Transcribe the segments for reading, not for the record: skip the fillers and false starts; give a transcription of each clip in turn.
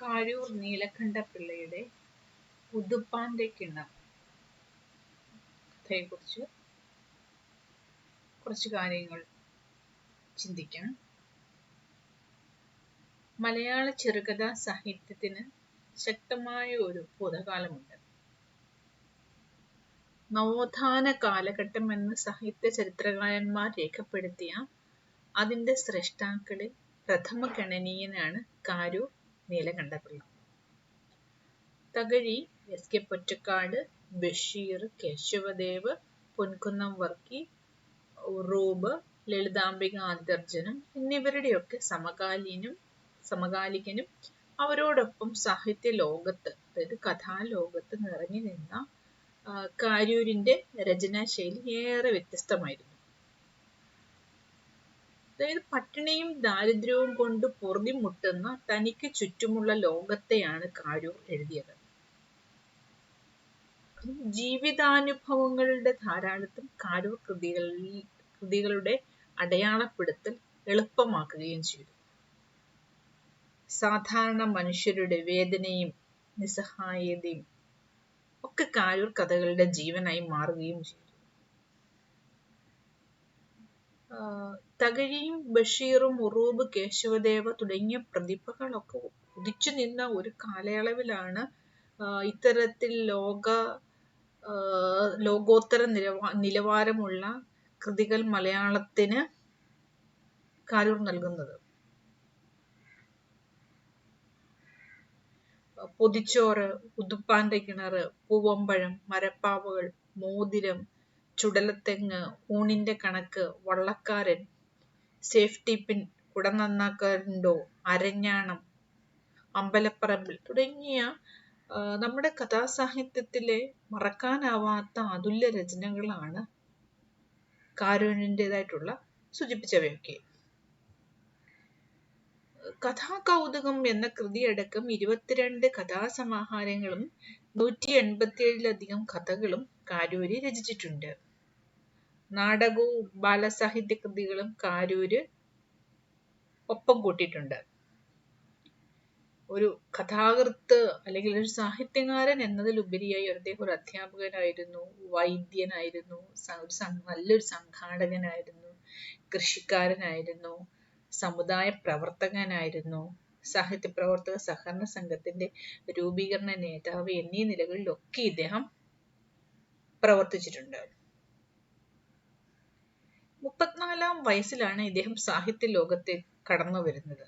കാരൂർ നീലകണ്ഠപിള്ളയുടെ ഉതുപ്പാന്റെ കിണർ കഥയെക്കുറിച്ച് കുറച്ച് കാര്യങ്ങൾ ചിന്തിക്കാം. മലയാള ചെറുകഥാ സാഹിത്യത്തിന് ശക്തമായ ഒരു ഭൂതകാലമുണ്ട്. നവോത്ഥാന കാലഘട്ടം എന്ന് സാഹിത്യ ചരിത്രകാരന്മാർ രേഖപ്പെടുത്തിയ അതിൻ്റെ സ്രഷ്ടാക്കളിൽ പ്രഥമ ഗണനീയനാണ് കാരൂർ നീലകണ്ഠപിള്ള. തകഴി, എസ്.കെ. പൊറ്റക്കാട്, ബഷീർ, കേശവദേവ്, പൊൻകുന്നം വർക്കി, ഉറൂബ്, ലളിതാംബിക ആദ്യർജ്ജനം എന്നിവരുടെയൊക്കെ സമകാലികനും അവരോടൊപ്പം സാഹിത്യ ലോകത്ത്, അതായത് കഥാലോകത്ത് നിറഞ്ഞു നിന്ന കാരൂരിന്റെ രചനാശൈലി ഏറെ വ്യത്യസ്തമായിരുന്നു. അതായത് പട്ടിണിയും ദാരിദ്ര്യവും കൊണ്ട് പൊറുതിമുട്ടുന്ന തനിക്ക് ചുറ്റുമുള്ള ലോകത്തെയാണ് കാരൂർ എഴുതിയത്. ജീവിതാനുഭവങ്ങളുടെ ധാരാളത്വം കാരൂർ കൃതികളുടെ അടയാളപ്പെടുത്തൽ എളുപ്പമാക്കുകയും ചെയ്തു. സാധാരണ മനുഷ്യരുടെ വേദനയും നിസ്സഹായതയും ഒക്കെ കാരൂർ കഥകളുടെ ജീവനായി മാറുകയും ചെയ്തു. തകഴിയും ബഷീറും ഉറൂബ്, കേശവദേവ തുടങ്ങിയ പ്രതിഭകളൊക്കെ ഉദിച്ചു നിന്ന ഒരു കാലയളവിലാണ് ഇത്തരത്തിൽ ലോകോത്തര നിലവാരമുള്ള കൃതികൾ മലയാളത്തിന് കാരൂർ നൽകുന്നത്. പൊതിച്ചോറ്, ഉതുപ്പാന്റെ കിണറ്, പൂവമ്പഴം, മരപ്പാവകൾ, മോതിരം, ചുടലത്തെങ്ങ്, ഊണിന്റെ കണക്ക്, വള്ളക്കാരൻ, സേഫ്റ്റി പിൻ, കുട നന്നാക്കാറുണ്ടോ, അരഞ്ഞാണം, അമ്പലപ്പറമ്പിൽ തുടങ്ങിയ നമ്മുടെ കഥാസാഹിത്യത്തിലെ മറക്കാനാവാത്ത അതുല്യ രചനകളാണ് കാരൂരിൻ്റെതായിട്ടുള്ള സൂചിപ്പിച്ചവയൊക്കെ. കഥാകൗതുകം എന്ന കൃതിയടക്കം 22 കഥാസമാഹാരങ്ങളും 187-ലധികം കഥകളും കാരൂര് രചിച്ചിട്ടുണ്ട്. നാടകവും ബാലസാഹിത്യ കൃതികളും കാരൂര് ഒപ്പം കൂട്ടിയിട്ടുണ്ട്. ഒരു കഥാകൃത്ത് അല്ലെങ്കിൽ ഒരു സാഹിത്യകാരൻ എന്നതിലുപരിയായി അദ്ദേഹം ഒരു അധ്യാപകനായിരുന്നു, വൈദ്യനായിരുന്നു, നല്ലൊരു സംഘാടകനായിരുന്നു, കൃഷിക്കാരനായിരുന്നു, സമുദായ പ്രവർത്തകനായിരുന്നു, സാഹിത്യ പ്രവർത്തക സഹകരണ സംഘത്തിന്റെ രൂപീകരണ നേതാവ് എന്നീ നിലകളിലൊക്കെ ഇദ്ദേഹം പ്രവർത്തിച്ചിട്ടുണ്ട്. 34-ാം വയസ്സിലാണ് ഇദ്ദേഹം സാഹിത്യ ലോകത്തെ കടന്നു വരുന്നത്.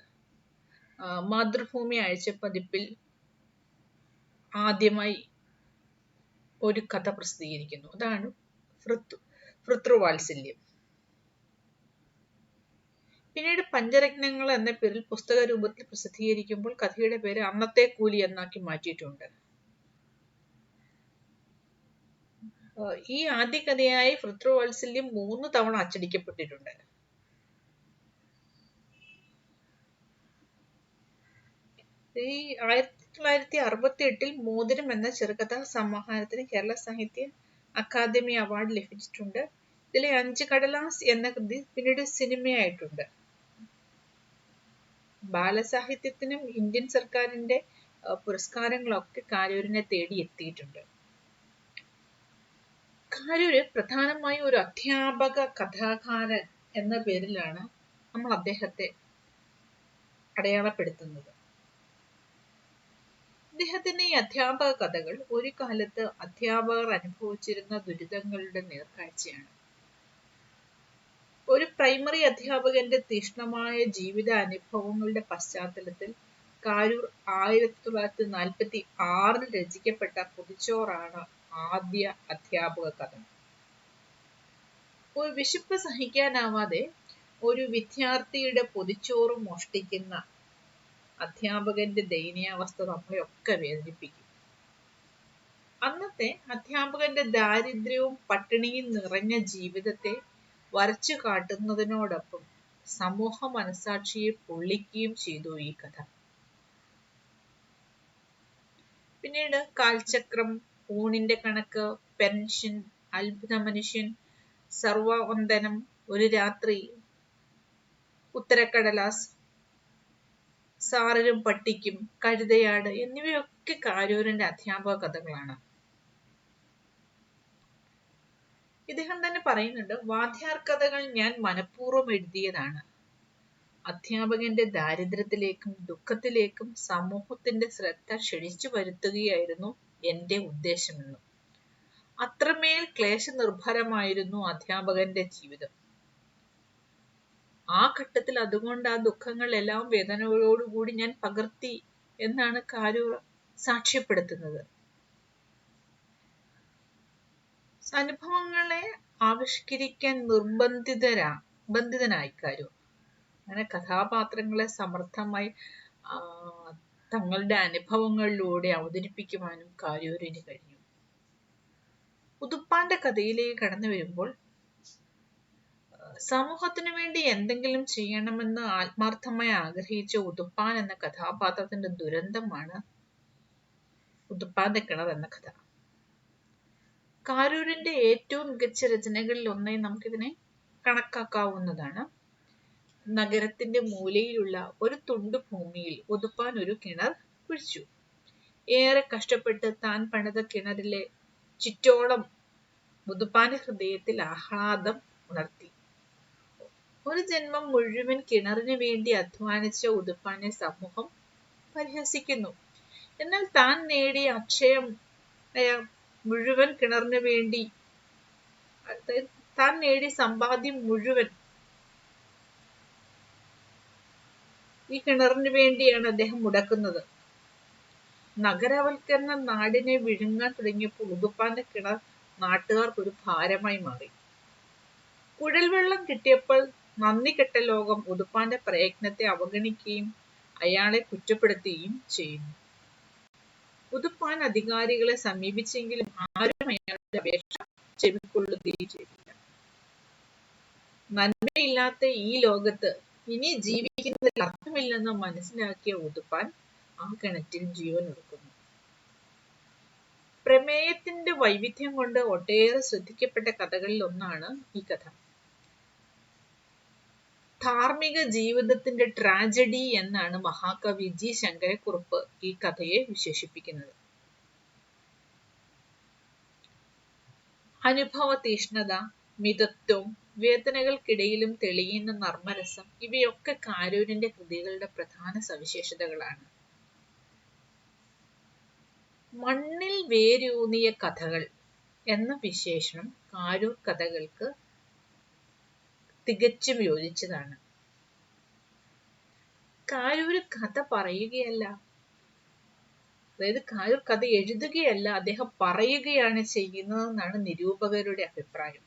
മാതൃഭൂമി ആഴ്ചപ്പതിപ്പിൽ ആദ്യമായി ഒരു കഥ പ്രസിദ്ധീകരിക്കുന്നു. അതാണ് ഭൃതൃവാത്സല്യം. പിന്നീട് പഞ്ചരത്നങ്ങൾ എന്ന പേരിൽ പുസ്തക രൂപത്തിൽ പ്രസിദ്ധീകരിക്കുമ്പോൾ കഥയുടെ പേര് അന്നത്തെ കൂലി എന്നാക്കി മാറ്റിയിട്ടുണ്ട്. ഈ ആദ്യ കഥയായി ഭൃതൃവാത്സല്യം 3 തവണ അച്ചടിക്കപ്പെട്ടിട്ടുണ്ട്. ഈ 1968 മോതിരം എന്ന ചെറുകഥാ സമാഹാരത്തിന് കേരള സാഹിത്യ അക്കാദമി അവാർഡ് ലഭിച്ചിട്ടുണ്ട്. ഇതിലെ 5 കടലാസ് എന്ന കൃതി പിന്നീട് സിനിമയായിട്ടുണ്ട്. ബാലസാഹിത്യത്തിനും ഇന്ത്യൻ സർക്കാരിന്റെ പുരസ്കാരങ്ങളൊക്കെ കാരൂരിനെ തേടി എത്തിയിട്ടുണ്ട്. കാരൂര് പ്രധാനമായും ഒരു അധ്യാപക കഥാകാരൻ എന്ന പേരിലാണ് നമ്മൾ അദ്ദേഹത്തെ അടയാളപ്പെടുത്തുന്നത്. അദ്ദേഹത്തിന്റെ ഈ അധ്യാപക കഥകൾ ഒരു കാലത്ത് അധ്യാപകർ അനുഭവിച്ചിരുന്ന ദുരിതങ്ങളുടെ നേർക്കാഴ്ചയാണ്. ഒരു പ്രൈമറി അധ്യാപകന്റെ തീക്ഷ്ണമായ ജീവിത അനുഭവങ്ങളുടെ പശ്ചാത്തലത്തിൽ കാരൂർ 1946 രചിക്കപ്പെട്ട പൊതിച്ചോറാണ് ആദ്യ അധ്യാപക കഥ. ഒരു വിശപ്പ് സഹിക്കാനാവാതെ ഒരു വിദ്യാർത്ഥിയുടെ പൊതിച്ചോറ് മോഷ്ടിക്കുന്ന അധ്യാപകന്റെ ദയനീയാവസ്ഥ നമ്മളെയൊക്കെ വേദനിപ്പിക്കും. അന്നത്തെ അധ്യാപകന്റെ ദാരിദ്ര്യവും പട്ടിണിയും നിറഞ്ഞ ജീവിതത്തെ വരച്ചു കാട്ടുന്നതിനോടൊപ്പം സമൂഹ മനസാക്ഷിയെ പൊള്ളിക്കുകയും ചെയ്തു ഈ കഥ. പിന്നീട് കാൽചക്രം, ഊണിന്റെ കണക്ക്, പെൻഷൻ, അത്ഭുത മനുഷ്യൻ, സർവവന്ദനം, ഒരു രാത്രി, ഉത്തരക്കടലാസ് സാറിനും പട്ടിക്കും, കഴുതയാട് എന്നിവയൊക്കെ കാരൂരിന്റെ അധ്യാപക കഥകളാണ്. ഇദ്ദേഹം തന്നെ പറയുന്നുണ്ട്, വാദ്യാർ കഥകൾ ഞാൻ മനഃപൂർവ്വം എഴുതിയതാണ്. അധ്യാപകന്റെ ദാരിദ്ര്യത്തിലേക്കും ദുഃഖത്തിലേക്കും സമൂഹത്തിന്റെ ശ്രദ്ധ ക്ഷണിച്ചു വരുത്തുകയായിരുന്നു എന്റെ ഉദ്ദേശമെന്നും. അത്രമേൽ ക്ലേശനിർഭരമായിരുന്നു അധ്യാപകന്റെ ജീവിതം. ആ ഘട്ടത്തിൽ അതുകൊണ്ട് ആ ദുഃഖങ്ങൾ എല്ലാം വേദനയോടുകൂടി ഞാൻ പകർത്തി എന്നാണ് കാരൂർ സാക്ഷ്യപ്പെടുത്തുന്നത്. അനുഭവങ്ങളെ ആവിഷ്കരിക്കാൻ നിർബന്ധിതനായി കാരൂർ. അങ്ങനെ കഥാപാത്രങ്ങളെ സമർത്ഥമായി തങ്ങളുടെ അനുഭവങ്ങളിലൂടെ അവതരിപ്പിക്കുവാനും കാരൂരിന് കഴിഞ്ഞു. ഉതുപ്പാന്റെ കഥയിലേക്ക് കടന്നു വരുമ്പോൾ, സമൂഹത്തിനു വേണ്ടി എന്തെങ്കിലും ചെയ്യണമെന്ന് ആത്മാർത്ഥമായി ആഗ്രഹിച്ച ഉതുപ്പാൻ എന്ന കഥാപാത്രത്തിന്റെ ദുരന്തമാണ് ഉതുപ്പാന്റെ കിണർ എന്ന കഥ. കാരൂരിന്റെ ഏറ്റവും മികച്ച രചനകളിൽ ഒന്നായി നമുക്കിതിനെ കണക്കാക്കാവുന്നതാണ്. നഗരത്തിന്റെ മൂലയിലുള്ള ഒരു തുണ്ടു ഭൂമിയിൽ ഉതുപ്പാൻ ഒരു കിണർ കുഴിച്ചു. ഏറെ കഷ്ടപ്പെട്ട് താൻ പണിത കിണറിലെ ചുറ്റോളം ഉതുപ്പാന്റെ ഹൃദയത്തിൽ ആഹ്ലാദം ഉണർത്തി. ഒരു ജന്മം മുഴുവൻ കിണറിന് വേണ്ടി അധ്വാനിച്ച ഉതുപ്പാനെ സമൂഹം പരിഹസിക്കുന്നു. എന്നാൽ താൻ നേടിയ അക്ഷയം മുഴുവൻ കിണറിന് വേണ്ടി, താൻ നേടിയ സമ്പാദ്യം മുഴുവൻ ഈ കിണറിന് വേണ്ടിയാണ് അദ്ദേഹം മുടക്കുന്നത്. നഗരവൽക്കരണം നാടിനെ വിഴുങ്ങാൻ തുടങ്ങിയപ്പോൾ ഉതുപ്പാന്റെ കിണർ നാട്ടുകാർക്ക് ഒരു ഭാരമായി മാറി. കുഴൽവെള്ളം കിട്ടിയപ്പോൾ നന്ദികെട്ട ലോകം ഉതുപ്പാന്റെ പ്രയത്നത്തെ അവഗണിക്കുകയും അയാളെ കുറ്റപ്പെടുത്തുകയും ചെയ്യുന്നു. ഉതുപ്പാൻ അധികാരികളെ സമീപിച്ചെങ്കിലും ആരും അയാളുടെ അപേക്ഷ ചെവിക്കൊള്ളുകയും ചെയ്തില്ല. നന്മയില്ലാത്ത ഈ ലോകത്ത് ഇനി ജീവിക്കുന്നതിൽ അർത്ഥമില്ലെന്ന് മനസ്സിലാക്കിയ ഉതുപ്പാൻ ആ കിണറ്റിൽ ജീവൻ ഒടുക്കുന്നു. പ്രമേയത്തിന്റെ വൈവിധ്യം കൊണ്ട് ഒട്ടേറെ ശ്രദ്ധിക്കപ്പെട്ട കഥകളിൽ ഒന്നാണ് ഈ കഥ. ധാർമ്മിക ജീവിതത്തിന്റെ ട്രാജഡി എന്നാണ് മഹാകവി ജി ശങ്കരക്കുറുപ്പ് ഈ കഥയെ വിശേഷിപ്പിക്കുന്നത്. അനുഭവ തീഷ്ണത, മിതത്വം, വേദനകൾക്കിടയിലും തെളിയുന്ന നർമ്മരസം ഇവയൊക്കെ കാരൂരിന്റെ കൃതികളുടെ പ്രധാന സവിശേഷതകളാണ്. മണ്ണിൽ വേരൂന്നിയ കഥകൾ എന്ന വിശേഷണം കാരൂർ കഥകൾക്ക് തികച്ചും യോജിച്ചതാണ്. കാരൂര് കഥ പറയുകയല്ല, അതായത് കാരൂർ കഥ എഴുതുകയല്ല, അദ്ദേഹം പറയുകയാണ് ചെയ്യുന്നതെന്നാണ് നിരൂപകരുടെ അഭിപ്രായം.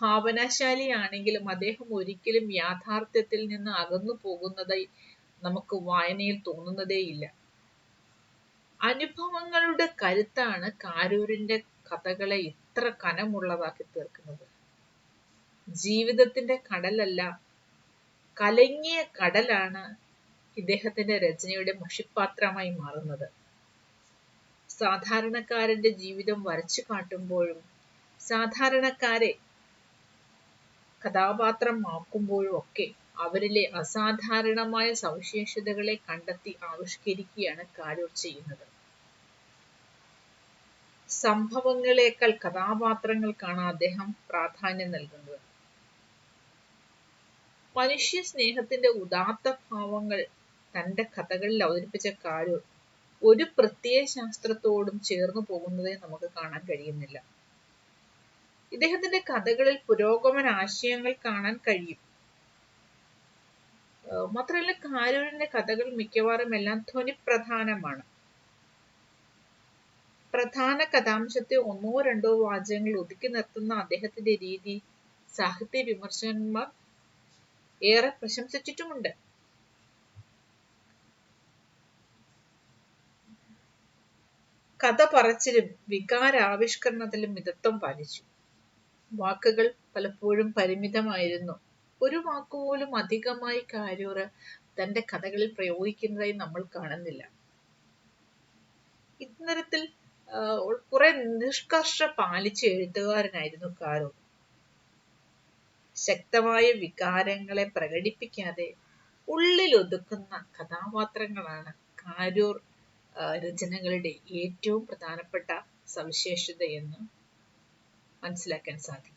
ഭാവനാശാലിയാണെങ്കിലും അദ്ദേഹം ഒരിക്കലും യാഥാർത്ഥ്യത്തിൽ നിന്ന് അകന്നു പോകുന്നതായി നമുക്ക് വായനയിൽ തോന്നുന്നതേയില്ല. അനുഭവങ്ങളുടെ കരുത്താണ് കാരൂരിന്റെ കഥകളെ ഇത്ര കനമുള്ളതാക്കി തീർക്കുന്നത്. ജീവിതത്തിന്റെ കടലല്ല, കലങ്ങിയ കടലാണ് ഇദ്ദേഹത്തിന്റെ രചനയുടെ മഷിപ്പാത്രമായി മാറുന്നത്. സാധാരണക്കാരന്റെ ജീവിതം വരച്ചു കാട്ടുമ്പോഴും സാധാരണക്കാരെ കഥാപാത്രമാക്കുമ്പോഴും ഒക്കെ അവരിലെ അസാധാരണമായ സവിശേഷതകളെ കണ്ടെത്തി ആവിഷ്കരിക്കുകയാണ് കാരൂർ ചെയ്യുന്നത്. സംഭവങ്ങളേക്കാൾ കഥാപാത്രങ്ങൾക്കാണ് അദ്ദേഹം പ്രാധാന്യം നൽകുന്നത്. മനുഷ്യ സ്നേഹത്തിന്റെ ഉദാത്ത ഭാവങ്ങൾ തന്റെ കഥകളിൽ അവതരിപ്പിച്ച കാരൂർ ഒരു പ്രത്യയ ശാസ്ത്രത്തോടും ചേർന്നു പോകുന്നതേ നമുക്ക് കാണാൻ കഴിയുന്നില്ല. ഇദ്ദേഹത്തിന്റെ കഥകളിൽ പുരോഗമന ആശയങ്ങൾ കാണാൻ കഴിയും. മാത്രമല്ല, കാരൂരിന്റെ കഥകൾ മിക്കവാറും എല്ലാം ധ്വനിപ്രധാനമാണ്. പ്രധാന കഥാംശത്തെ ഒന്നോ രണ്ടോ വാചകങ്ങൾ ഒതുക്കി നിർത്തുന്ന അദ്ദേഹത്തിന്റെ രീതി സാഹിത്യ വിമർശകന്മാർ ഏറെ പ്രശംസിച്ചിട്ടുമുണ്ട്. കഥ പറച്ചിലും വികാരാവിഷ്കരണത്തിലും മിതത്വം പാലിച്ചു. വാക്കുകൾ പലപ്പോഴും പരിമിതമായിരുന്നു. ഒരു വാക്കുപോലും അധികമായി കാരൂർ തന്റെ കഥകളിൽ പ്രയോഗിക്കുന്നതായി നമ്മൾ കാണുന്നില്ല. ഇത്തരത്തിൽ കുറെ നിഷ്കർഷ പാലിച്ച എഴുത്തുകാരനായിരുന്നു കാരൂർ. ശക്തമായ വികാരങ്ങളെ പ്രകടിപ്പിക്കാതെ ഉള്ളിലൊതുക്കുന്ന കഥാപാത്രങ്ങളാണ് കാരൂർ രചനകളുടെ ഏറ്റവും പ്രധാനപ്പെട്ട സവിശേഷത എന്ന് മനസ്സിലാക്കാൻ സാധിക്കും.